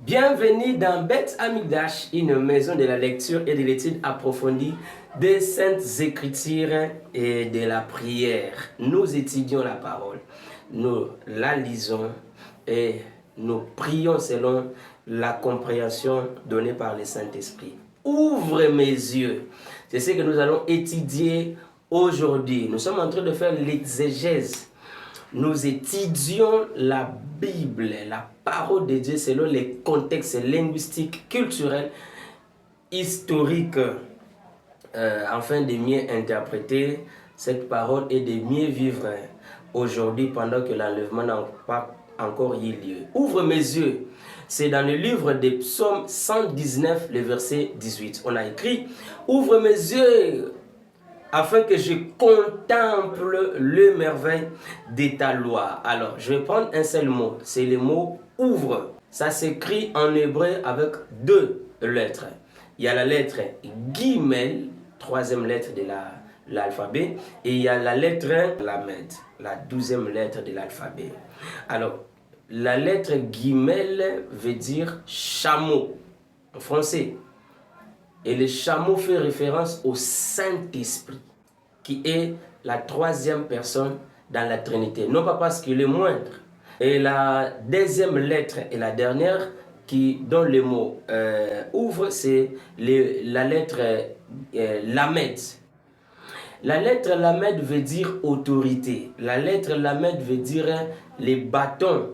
Bienvenue dans Beth Amikdash, une maison de la lecture et de l'étude approfondie des Saintes Écritures et de la prière. Nous étudions la parole, nous la lisons et nous prions selon la compréhension donnée par le Saint-Esprit. Ouvre mes yeux. C'est ce que nous allons étudier aujourd'hui. Nous sommes en train de faire l'exégèse. Nous étudions la Bible, la parole de Dieu selon les contextes linguistiques, culturels, historiques, afin de mieux interpréter cette parole et de mieux vivre aujourd'hui pendant que l'enlèvement n'a pas encore eu lieu. Ouvre mes yeux. C'est dans le livre des Psaumes 119, le verset 18. On a écrit « Ouvre mes yeux afin que je contemple le merveille de ta loi. » Alors, je vais prendre un seul mot. C'est le mot « ouvre ». Ça s'écrit en hébreu avec deux lettres. Il y a la lettre Gimel, troisième lettre de l'alphabet, et il y a la lettre Lamed, la 12e lettre de l'alphabet. Alors, la lettre Gimel veut dire chameau en français. Et le chameau fait référence au Saint-Esprit, qui est la troisième personne dans la Trinité. Non pas parce qu'il est moindre. Et la deuxième lettre et la dernière qui donne le mot ouvre, c'est la lettre Lamed. La lettre Lamed veut dire autorité. La lettre Lamed veut dire les bâtons.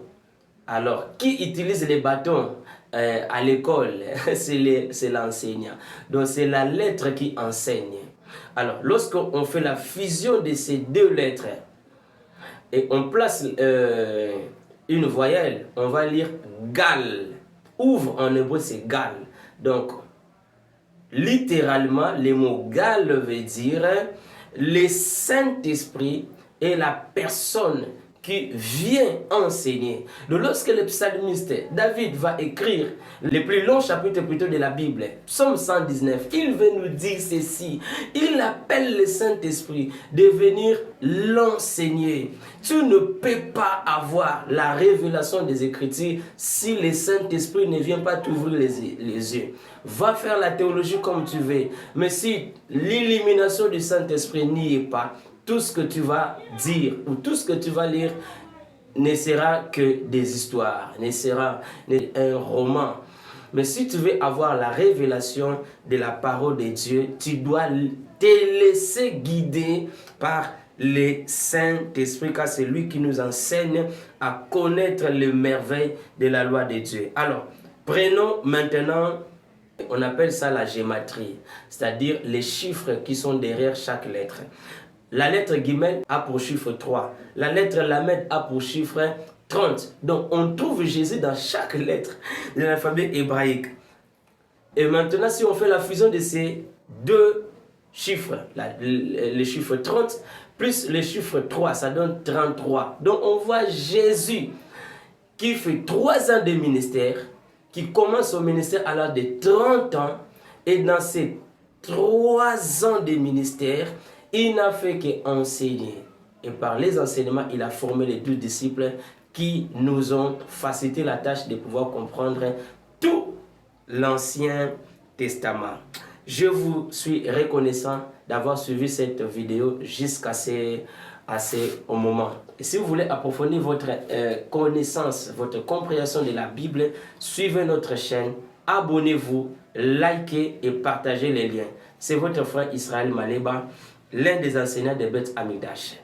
Alors, qui utilise les bâtons à l'école? C'est l'enseignant. Donc, c'est la lettre qui enseigne. Alors, lorsqu'on fait la fusion de ces deux lettres et on place une voyelle, on va lire Gal. Ouvre en hébreu, c'est Gal. Donc, littéralement, le mot Gal veut dire le Saint-Esprit et la personne qui vient enseigner. Donc, lorsque le psalmiste David va écrire le plus long chapitre plutôt de la Bible, Psaume 119, il veut nous dire ceci. Il appelle le Saint-Esprit de venir l'enseigner. Tu ne peux pas avoir la révélation des Écritures si le Saint-Esprit ne vient pas t'ouvrir les yeux. Va faire la théologie comme tu veux. Mais si l'illumination du Saint-Esprit n'y est pas, tout ce que tu vas dire ou tout ce que tu vas lire ne sera que des histoires, ne sera un roman. Mais si tu veux avoir la révélation de la parole de Dieu, tu dois te laisser guider par le Saint-Esprit, car c'est lui qui nous enseigne à connaître les merveilles de la loi de Dieu. Alors, prenons maintenant, on appelle ça la gématrie, c'est-à-dire les chiffres qui sont derrière chaque lettre. La lettre Gimel a pour chiffre 3. La lettre Lamed a pour chiffre 30. Donc, on trouve Jésus dans chaque lettre de l'alphabet hébraïque. Et maintenant, si on fait la fusion de ces deux chiffres, le chiffre 30 plus le chiffre 3, ça donne 33. Donc, on voit Jésus qui fait 3 ans de ministère, qui commence au ministère à l'âge de 30 ans. Et dans ces 3 ans de ministère, il n'a fait qu'enseigner. Et par les enseignements, il a formé les 12 disciples qui nous ont facilité la tâche de pouvoir comprendre tout l'Ancien Testament. Je vous suis reconnaissant d'avoir suivi cette vidéo jusqu'à ce moment. Et si vous voulez approfondir votre connaissance, votre compréhension de la Bible, suivez notre chaîne, abonnez-vous, likez et partagez les liens. C'est votre frère Israël Maleba, l'un des enseignants de Beth Amikdash.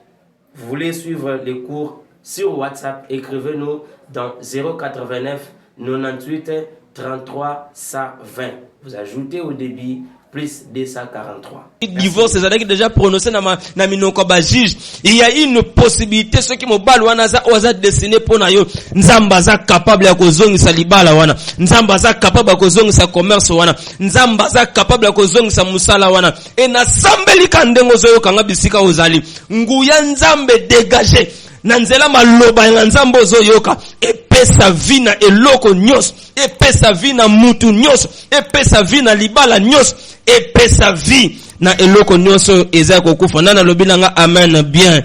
Vous voulez suivre les cours sur WhatsApp, écrivez-nous dans 089 98 33 120. Vous ajoutez au débit plus 243. Divorce, c'est déjà prononcé dans ma minoko ba juge. Il y a une possibilité, ceux qui m'obal wana za dessiné pour na yo. Nzamba za capable ya kozongisa libala wana. Nzamba za capable ya kozongisa commerce wana. Nzamba za capable ya kozongisa musala wana. E na sambeli kandengo zo yo kanga bisika ozali. Nguya nzambe dégager. Na nzela maloba ya nzambe ozo yoka. Epesa vina eloko nyos. Epesa vina mutu nyos. Epesa vina libala nyos. Epesa vi na eloko nyos eza kokufa. Nana lobila nga amen bien.